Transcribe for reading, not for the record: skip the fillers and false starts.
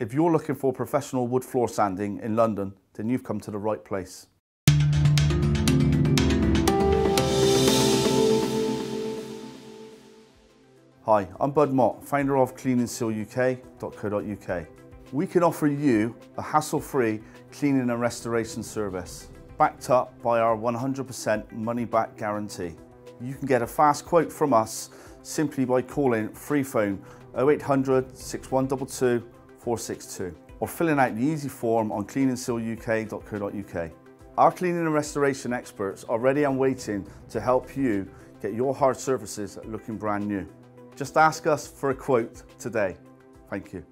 If you're looking for professional wood floor sanding in London, then you've come to the right place. Hi, I'm Bud Mott, founder of cleanandsealuk.co.uk. We can offer you a hassle-free cleaning and restoration service, backed up by our 100% money-back guarantee. You can get a fast quote from us simply by calling free phone 0800 6122 462 or filling out the easy form on cleanandsealuk.co.uk. Our cleaning and restoration experts are ready and waiting to help you get your hard surfaces looking brand new. Just ask us for a quote today. Thank you.